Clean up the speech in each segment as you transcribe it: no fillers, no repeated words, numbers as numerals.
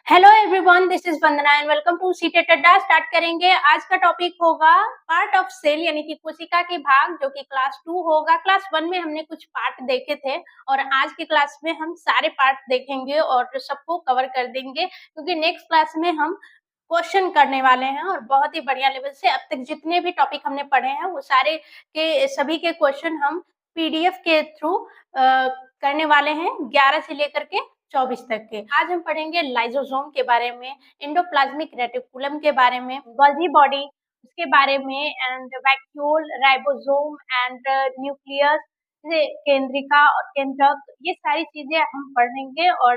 Hello everyone, this is Vandana and welcome to CTET Adda. Start करेंगे। आज का टॉपिक होगा पार्ट ऑफ सेल यानी कि कोशिका के भाग, जो कि क्लास 2 होगा। क्लास 1 में हमने कुछ पार्ट देखे थे और आज की क्लास में हम सारे पार्ट देखेंगे और सबको कवर कर देंगे, क्योंकि नेक्स्ट क्लास में हम क्वेश्चन करने वाले हैं और बहुत ही बढ़िया लेवल से। अब तक जितने भी टॉपिक हमने पढ़े हैं वो सारे के सभी के क्वेश्चन हम पीडीएफ के थ्रू करने वाले हैं, 11 से लेकर के 24 तक के। आज हम पढ़ेंगे लाइसोसोम के बारे में, एंडोप्लाज्मिक रेटिकुलम के बारे में, गोल्गी बॉडी उसके बारे में, and vacuole, ribosome and nucleus, केंद्रिका और केंद्रक, ये सारी चीजें हम पढ़ेंगे। और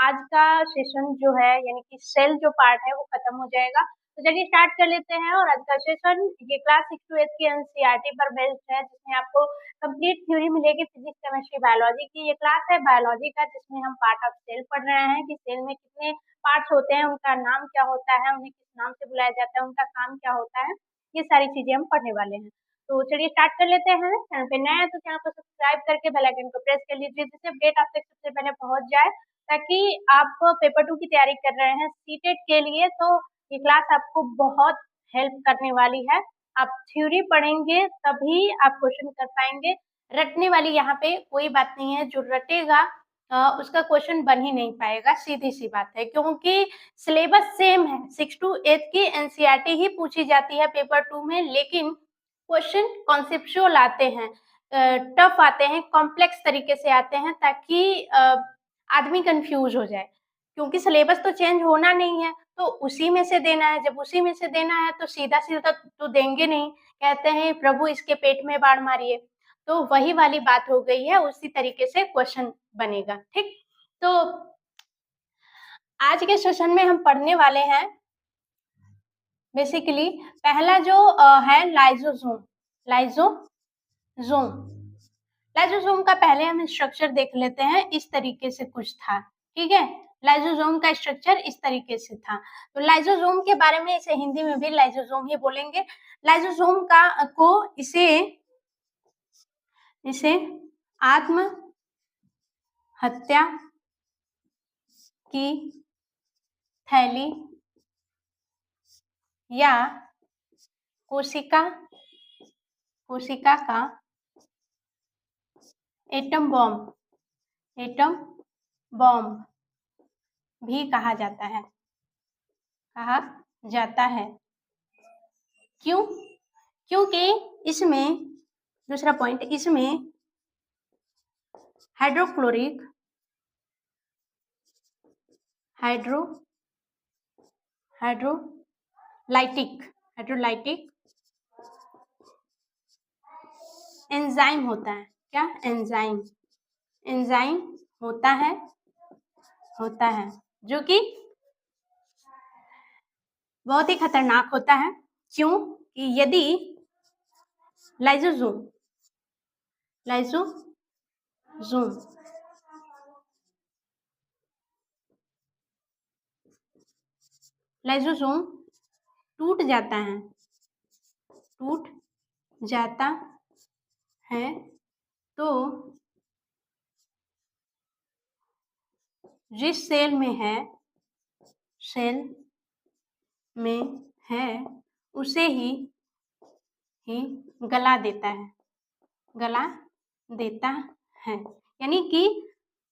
आज का सेशन जो है यानी कि सेल जो पार्ट है वो खत्म हो जाएगा। तो चलिए स्टार्ट कर लेते हैं। और आज का सेशन ये क्लास 6 to 8 की एनसीईआरटी पर बेस्ड है, जिसमें आपको कंप्लीट थ्योरी मिलेगी फिजिक्स, केमिस्ट्री, बायोलॉजी की। ये क्लास है बायोलॉजी का, जिसमें हम पार्ट ऑफ सेल पढ़ रहे हैं कि सेल में कितने पार्ट्स होते हैं, उनका नाम क्या होता है, उन्हें किस नाम से बुलाया जाता है, उनका काम क्या होता है, ये सारी चीजें हम पढ़ने वाले हैं। तो चलिए स्टार्ट कर लेते हैं। चैनल पे नए हैं तो चैनल को सब्सक्राइब करके बेल आइकन को प्रेस कर लीजिए, जिससे अपडेट आप तक सबसे पहले पहुंच जाए, ताकि आप पेपर 2 की तैयारी कर रहे हैं सीटेट के लिए, तो ये क्लास आपको बहुत हेल्प करने वाली है। आप थ्योरी पढ़ेंगे तभी आप क्वेश्चन कर पाएंगे। रटने वाली यहाँ पे कोई बात नहीं है। जो रटेगा उसका क्वेश्चन बन ही नहीं पाएगा, सीधी सी बात है, क्योंकि सिलेबस सेम है। 6 to 8 की एनसीईआरटी ही पूछी जाती है पेपर 2 में, लेकिन क्वेश्चन कॉन्सेप्चुअल आते हैं, टफ आते हैं, कॉम्प्लेक्स तरीके से आते हैं, ताकि आदमी कंफ्यूज हो जाए, क्योंकि सिलेबस तो चेंज होना नहीं है, तो उसी में से देना है। जब उसी में से देना है तो सीधा सीधा तो देंगे नहीं, कहते हैं प्रभु इसके पेट में बाढ़ मारिए। तो वही वाली बात हो गई है, उसी तरीके से क्वेश्चन बनेगा। ठीक, तो आज के सेशन में हम पढ़ने वाले हैं बेसिकली पहला जो है लाइसोसोम। लाइसोसोम लाइसोसोम का पहले हम स्ट्रक्चर देख लेते हैं। इस तरीके से कुछ था, ठीक है। लाइसोसोम का स्ट्रक्चर इस तरीके से था। तो लाइसोसोम के बारे में इसे हिंदी में भी लाइसोसोम ही बोलेंगे। लाइसोसोम का को इसे आत्महत्या की थैली या कोशिका का एटम बॉम्ब भी कहा जाता है। क्यों? क्योंकि इसमें, दूसरा पॉइंट, इसमें हाइड्रोलाइटिक एंजाइम होता है। क्या? एंजाइम होता है जो कि बहुत ही खतरनाक होता है। क्यों? कि यदि लाइसोसोम टूट जाता है तो जिस सेल में है उसे ही गला देता है, यानी कि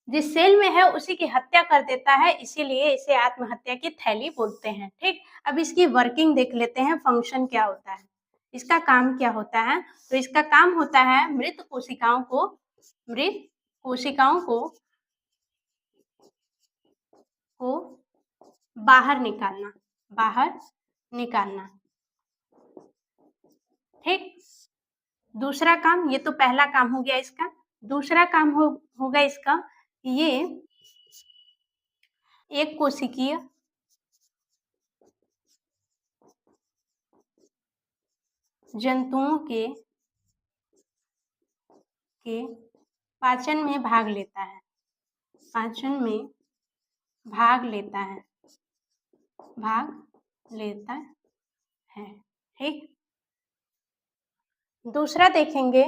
जिस सेल में है उसी की हत्या कर देता है, इसीलिए इसे आत्महत्या की थैली बोलते हैं। ठीक, अब इसकी वर्किंग देख लेते हैं, फंक्शन क्या होता है, इसका काम क्या होता है। तो इसका काम होता है मृत कोशिकाओं को बाहर निकालना। ठीक, दूसरा काम, ये तो पहला काम हो गया इसका। दूसरा काम होगा इसका, ये एक कोशिकीय जंतुओं के पाचन में भाग लेता है। ठीक, दूसरा देखेंगे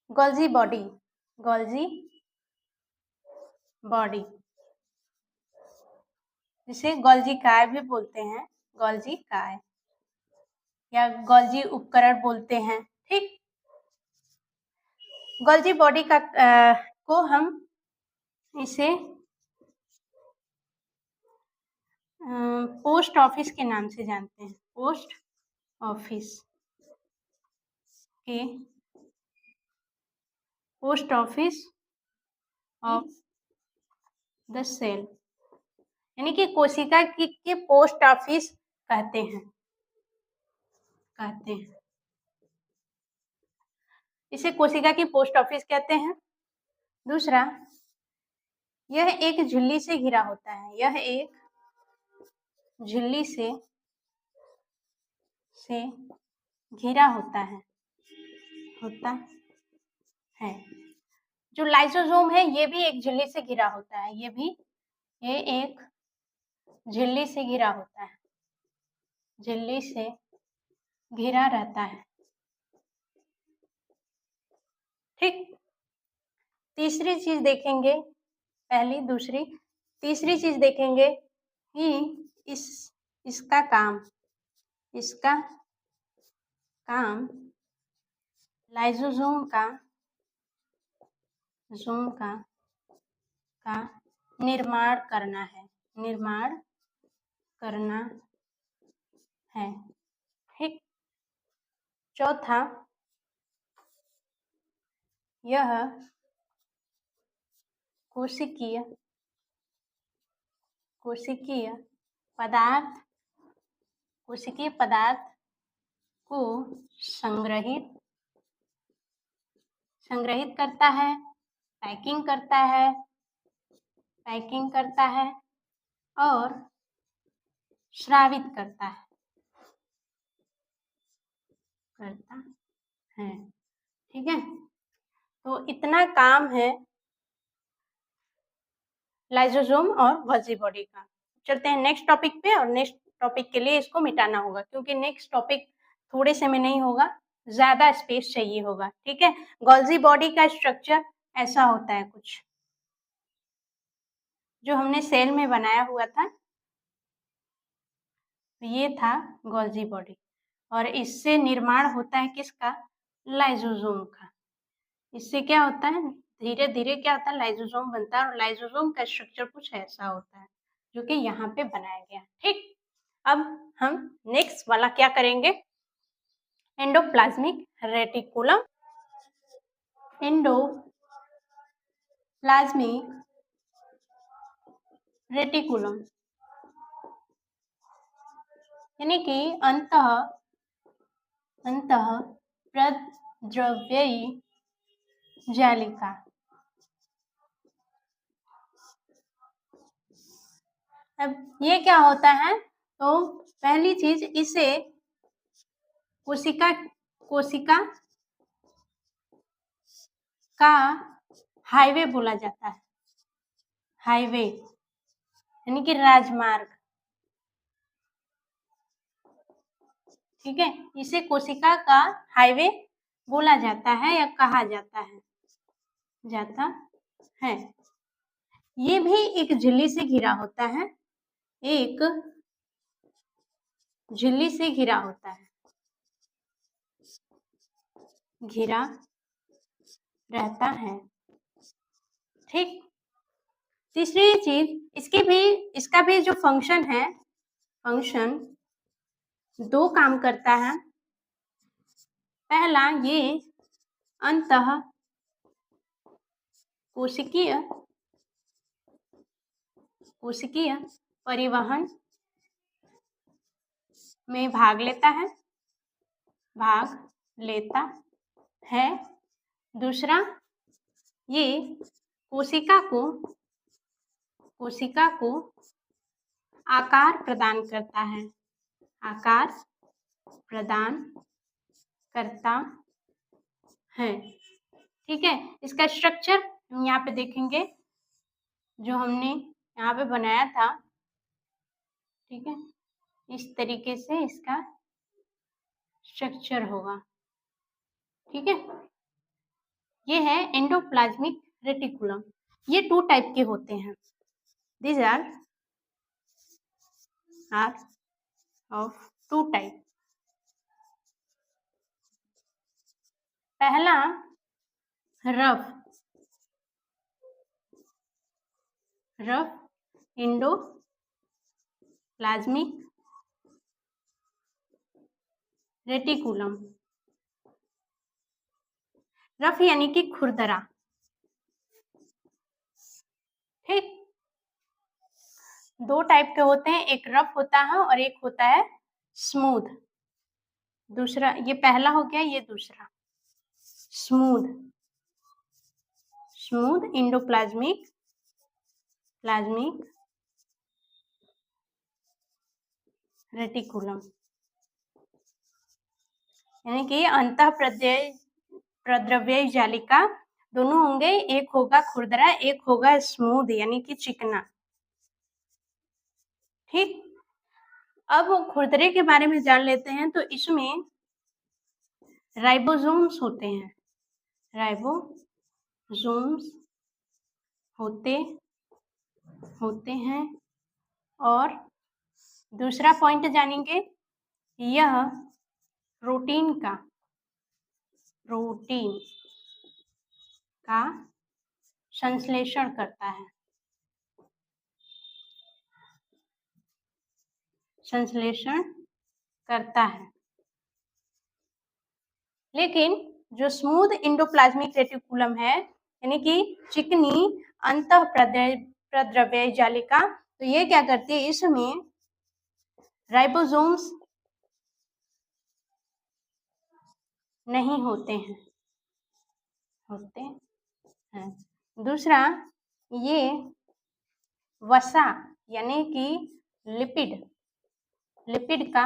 गोल्जी बॉडी। जिसे गोल्जी काय भी बोलते हैं, गोल्जी काय या गोल्जी उपकरण बोलते हैं। ठीक, गोल्जी बॉडी का को हम इसे पोस्ट ऑफिस के नाम से जानते हैं, पोस्ट ऑफिस के post office of the cell, यानी कि कोशिका के पोस्ट ऑफिस कहते हैं, इसे कोशिका की पोस्ट ऑफिस कहते हैं। दूसरा, यह एक झिल्ली से घिरा होता है, यह एक झिल्ली से घिरा होता है। जो लाइसोसोम है ये भी एक झिल्ली से घिरा होता है, ये एक झिल्ली से घिरा होता है, झिल्ली से घिरा रहता है। ठीक, तीसरी चीज देखेंगे, पहली दूसरी तीसरी चीज देखेंगे कि इसका काम लाइसोसोम का निर्माण करना है। ठीक, चौथा, यह कोशिकीय पदार्थ को संग्रहित करता है, पैकिंग करता है और स्रावित करता है। ठीक है, तो इतना काम है लाइसोसोम और गोल्जी बॉडी का। चलते हैं नेक्स्ट टॉपिक पे, और नेक्स्ट टॉपिक के लिए इसको मिटाना होगा क्योंकि नेक्स्ट टॉपिक थोड़े से में नहीं होगा, ज्यादा स्पेस चाहिए होगा। ठीक है, गोल्जी बॉडी का स्ट्रक्चर ऐसा होता है कुछ, जो हमने सेल में बनाया हुआ था, ये था गोल्जी बॉडी, और इससे निर्माण होता है किसका? लाइसोसोम का। इससे क्या होता है, धीरे धीरे क्या होता है, लाइसोसोम बनता है, और लाइसोसोम का स्ट्रक्चर कुछ ऐसा होता है जो कि यहाँ पे बनाया गया। ठीक, अब हम नेक्स्ट वाला क्या करेंगे, एंडोप्लाज्मिक रेटिकुलम। एंडोप्लाज्मिक रेटिकुलम यानी कि अंतःप्रद्रव्यी जालिका। अब ये क्या होता है, तो पहली चीज, इसे कोशिका का हाईवे बोला जाता है, हाईवे यानी कि राजमार्ग। ठीक है, इसे कोशिका का हाईवे बोला जाता है या कहा जाता है। ये भी एक झिल्ली से घिरा होता है, एक झिल्ली से घिरा होता है, घिरा रहता है। ठीक, तीसरी चीज, इसका भी जो फंक्शन है, फंक्शन दो काम करता है। पहला, ये अंतः कोशिकीय परिवहन में भाग लेता है। दूसरा, ये कोशिका को आकार प्रदान करता है। ठीक है, इसका स्ट्रक्चर हम यहाँ पे देखेंगे जो हमने यहाँ पे बनाया था। ठीक है, इस तरीके से इसका स्ट्रक्चर होगा। ठीक है, ये है एंडोप्लाज्मिक रेटिकुलम। ये 2 टाइप के होते हैं, these are ER of two type. पहला रफ इंडोप्लाज्मिक रेटिकुलम। रफ यानी कि खुरदरा, ठीक। दो टाइप के होते हैं, एक रफ होता है और एक होता है स्मूथ। दूसरा, ये पहला हो गया, ये दूसरा स्मूथ इंडोप्लाज्मिक रेटिकुलम, यानी कि अंतः प्रद्रव्य जालिका दोनों होंगे, एक होगा खुरदरा, एक होगा स्मूथ यानी कि चिकना, ठीक। अब खुरदरे के बारे में जान लेते हैं। तो इसमें राइबोसोम्स होते हैं, राइबोसोम्स होते हैं। और दूसरा पॉइंट जानेंगे, यह प्रोटीन का संश्लेषण करता है। लेकिन जो स्मूथ इंडोप्लाज्मिक रेटिकुलम है, यानी कि चिकनी अंतः प्रद्रव्य जालिका, तो ये क्या करती है, इसमें राइबोसोम्स नहीं होते हैं। दूसरा, ये वसा यानी कि लिपिड का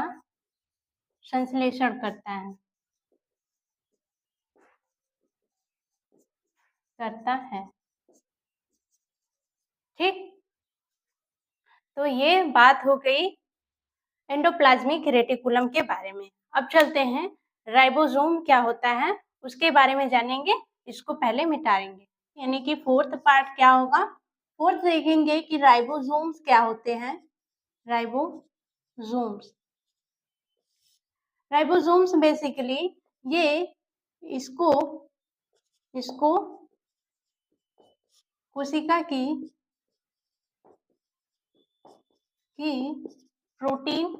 संश्लेषण करता है, ठीक। तो ये बात हो गई एंडोप्लाज्मिक रेटिकुलम के बारे में। अब चलते हैं राइबोसोम क्या होता है उसके बारे में जानेंगे। इसको पहले मिटाएंगे, यानी कि फोर्थ पार्ट क्या होगा, फोर्थ देखेंगे कि राइबोसोम्स क्या होते हैं। राइबोसोम्स बेसिकली ये इसको कोशिका की प्रोटीन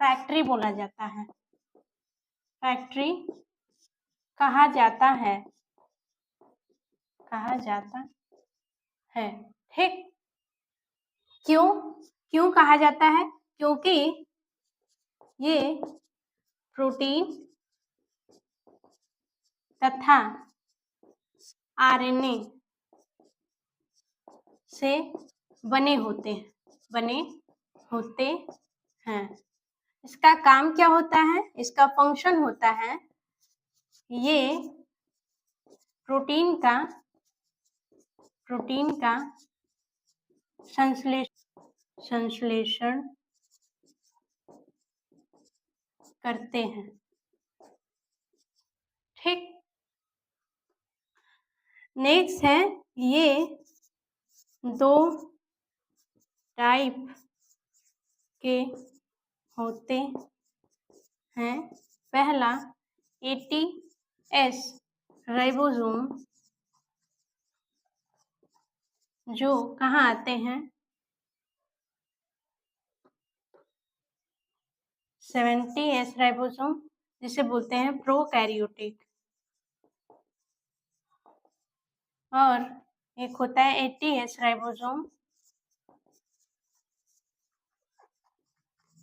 फैक्ट्री बोला जाता है, फैक्ट्री कहा जाता है, ठीक। क्यों कहा जाता है, क्योंकि ये प्रोटीन तथा आरएनए से बने होते हैं। इसका काम क्या होता है, इसका फंक्शन होता है, ये प्रोटीन का संश्लेषण करते हैं, ठीक। नेक्स्ट है, ये दो टाइप के होते हैं। पहला एटीएस राइबोसोम, जो कहाँ आते हैं, 70S राइबोसोम, जिसे बोलते हैं प्रोकैरियोटिक। और एक होता है 80S राइबोसोम,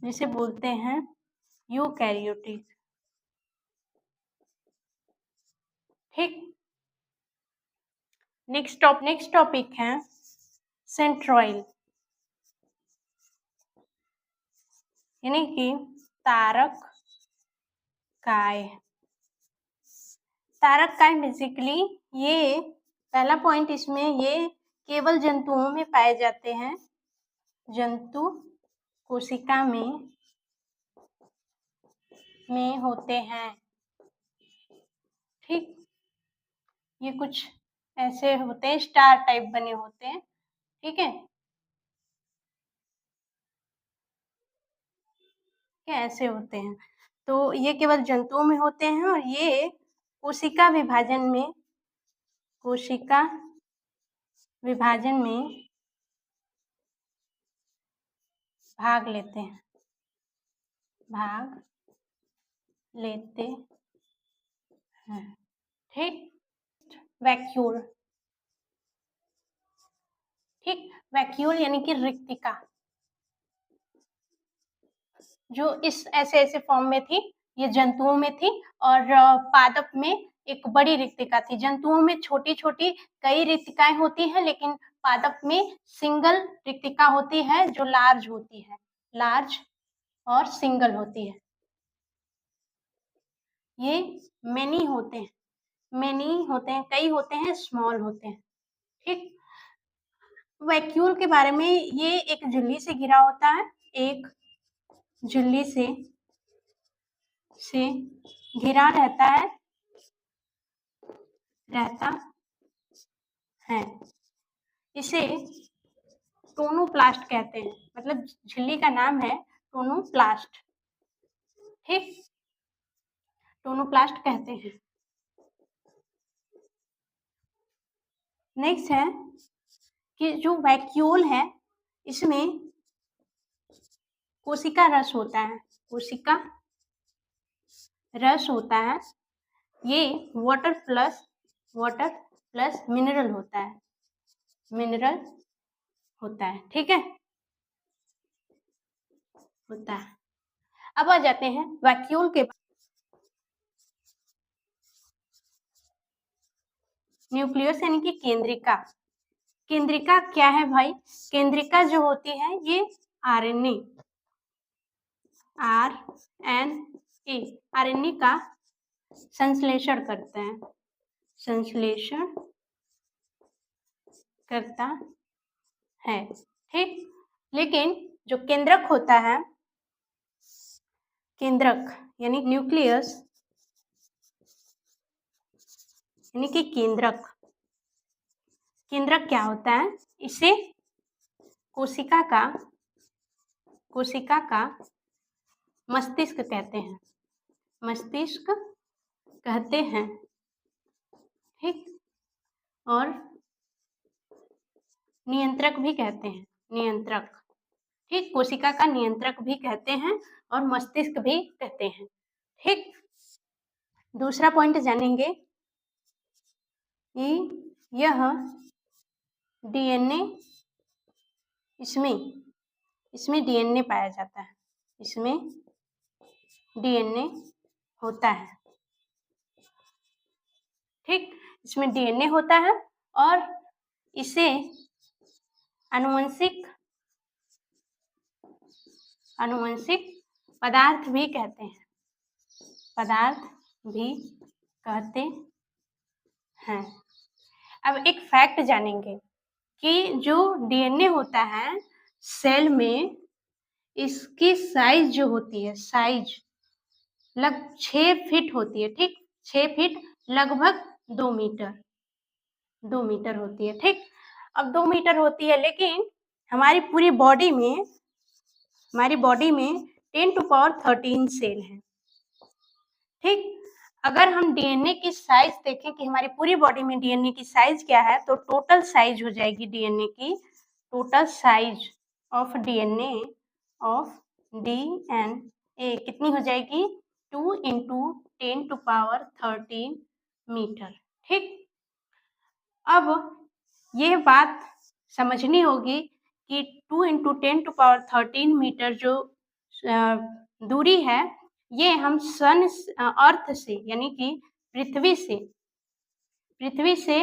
जिसे बोलते हैं यूकैरियोटिक, ठीक। नेक्स्ट टॉपिक है सेंट्रोइल, यानी कि तारक काय बेसिकली ये पहला पॉइंट, इसमें ये केवल जंतुओं में पाए जाते हैं, जंतु कोशिका में होते हैं, ठीक। ये कुछ ऐसे होते हैं, स्टार टाइप बने होते हैं, ठीक है। क्या ऐसे होते हैं। तो ये केवल जंतुओं में होते हैं और ये कोशिका विभाजन में भाग लेते हैं, ठीक। वैक्यूल, ठीक। वैक्यूल यानी कि रिक्तिका, जो इस ऐसे फॉर्म में थी, ये जंतुओं में थी और पादप में एक बड़ी रिक्तिका थी। जंतुओं में छोटी छोटी कई रिक्तिकाएं होती हैं, लेकिन पादप में सिंगल रिक्तिका होती है जो लार्ज होती है, लार्ज और सिंगल होती है। ये मेनी होते हैं, कई होते हैं, स्मॉल होते हैं, ठीक। वैक्यूल के बारे में, ये एक झिल्ली से घिरा होता है, एक झिल्ली से घिरा रहता है। इसे टोनोप्लास्ट कहते हैं, मतलब झिल्ली का नाम है टोनोप्लास्ट, ठीक। टोनोप्लास्ट कहते हैं। नेक्स्ट है कि जो वैक्यूल है, इसमें कोशिका रस होता है, कोशिका रस होता है। ये वाटर प्लस मिनरल होता है, ठीक है, होता है। अब आ जाते हैं वैक्यूल के न्यूक्लियस यानी कि केंद्रिका। केंद्रिका क्या है भाई? केंद्रिका जो होती है ये आरएनए का संश्लेषण करते हैं, ठीक। लेकिन जो केंद्रक होता है, केंद्रक यानी न्यूक्लियस यानी कि केंद्रक क्या होता है? इसे कोशिका का मस्तिष्क कहते हैं, ठीक। और नियंत्रक भी कहते हैं, ठीक। कोशिका का नियंत्रक भी कहते हैं और मस्तिष्क भी कहते हैं, ठीक। दूसरा पॉइंट जानेंगे कि यह डीएनए, इसमें डीएनए पाया जाता है, इसमें डीएनए होता है, ठीक। इसमें डीएनए होता है और इसे आनुवंशिक पदार्थ भी कहते हैं, अब एक फैक्ट जानेंगे कि जो डीएनए होता है सेल में, इसकी साइज जो होती है, साइज लगभग 6 फीट होती है, ठीक। 6 फीट लगभग 2 मीटर होती है, ठीक। अब 2 मीटर होती है, लेकिन हमारी पूरी बॉडी में 10⁻13 सेल है, ठीक। अगर हम डीएनए की साइज देखें कि हमारी पूरी बॉडी में डीएनए की साइज क्या है, तो टोटल साइज हो जाएगी डीएनए की, टोटल साइज ऑफ डीएनए कितनी हो जाएगी? 2 × 10⁻13 मीटर, ठीक। अब यह बात समझनी होगी कि 2 × 10⁻13 मीटर जो दूरी है, ये हम अर्थ से यानी कि पृथ्वी से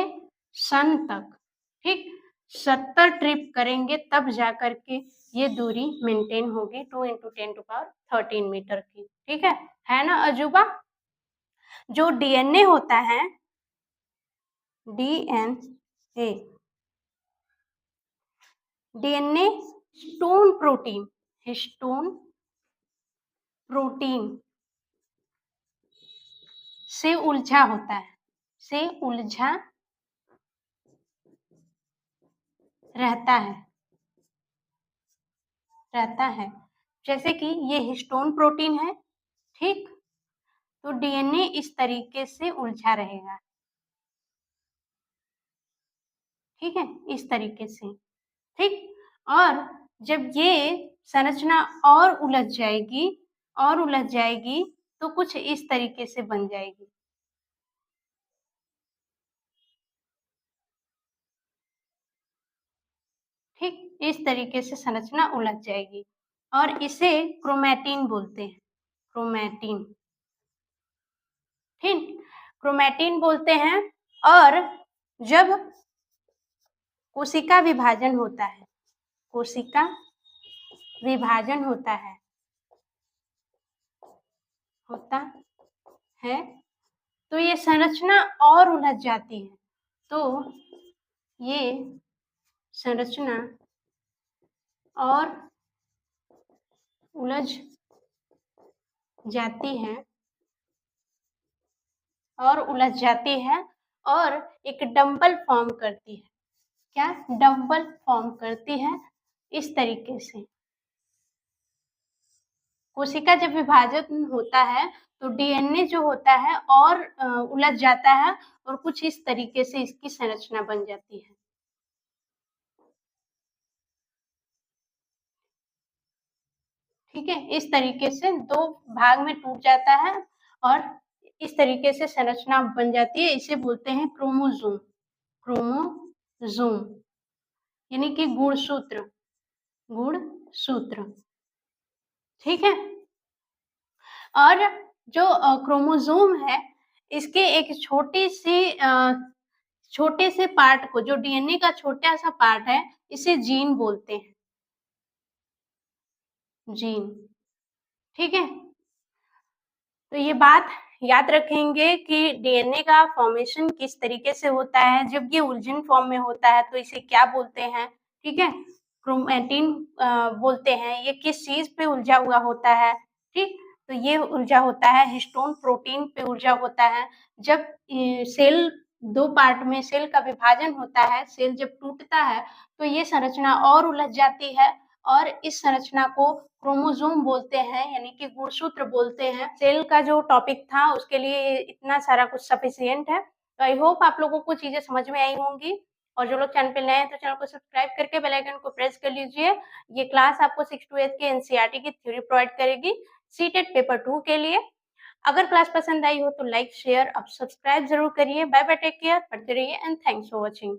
सन तक, ठीक, 70 ट्रिप करेंगे तब जाकर के ये दूरी मेंटेन होगी 2 × 10⁻13 मीटर की, ठीक है ना अजूबा? जो डीएनए होता है, डीएनए हिस्टोन प्रोटीन से उलझा होता है, रहता है, जैसे कि ये हिस्टोन प्रोटीन है, ठीक? तो डीएनए इस तरीके से उलझा रहेगा, ठीक है? इस तरीके से, ठीक? और जब ये संरचना और उलझ जाएगी, तो कुछ इस तरीके से बन जाएगी। ठीक, इस तरीके से संरचना उलझ जाएगी और इसे क्रोमैटिन बोलते हैं, क्रोमैटिन, ठीक? क्रोमैटिन बोलते हैं। और जब कोशिका विभाजन होता है, कोशिका विभाजन होता है, तो ये संरचना और उलझ जाती है। तो ये संरचना और उलझ जाती है और एक डंबल फॉर्म करती है। क्या? डंबल फॉर्म करती है इस तरीके से। कोशिका जब विभाजन होता है तो डीएनए जो होता है और उलझ जाता है और कुछ इस तरीके से इसकी संरचना बन जाती है। ठीक है, इस तरीके से दो भाग में टूट जाता है और इस तरीके से संरचना बन जाती है। इसे बोलते हैं क्रोमोसोम, क्रोमोसोम यानी कि गुणसूत्र, गुणसूत्र, ठीक है? और जो क्रोमोसोम है, इसके एक छोटे से पार्ट को, जो डीएनए का छोटा सा पार्ट है, इसे जीन बोलते हैं, जीन, ठीक है? तो ये बात याद रखेंगे कि डीएनए का फॉर्मेशन किस तरीके से होता है। जब ये उलझन फॉर्म में होता है तो इसे क्या बोलते हैं, ठीक है? क्रोमैटिन बोलते हैं। ये किस चीज पे उलझा हुआ होता है, ठीक? तो ये उलझा होता है हिस्टोन प्रोटीन पे उलझा होता है। जब सेल दो पार्ट में सेल का विभाजन होता है, सेल जब टूटता है तो ये संरचना और उलझ जाती है और इस संरचना को क्रोमोसोम बोलते हैं, यानी कि गुणसूत्र बोलते हैं। सेल का जो टॉपिक था उसके लिए इतना सारा कुछ सफिशिएंट है। तो आई होप आप लोगों को चीजें समझ में आई होंगी। और जो लोग चैनल पे नए हैं तो चैनल को सब्सक्राइब करके बेल आइकन को प्रेस कर लीजिए। ये क्लास आपको 6 to 8 के एनसीईआरटी की थ्योरी प्रोवाइड करेगी सीटेट पेपर 2 के लिए। अगर क्लास पसंद आई हो तो लाइक शेयर अब सब्सक्राइब जरूर करिए। बाय बाय, टेक केयर, पढ़ते रहिए एंड थैंक्स फॉर वॉचिंग।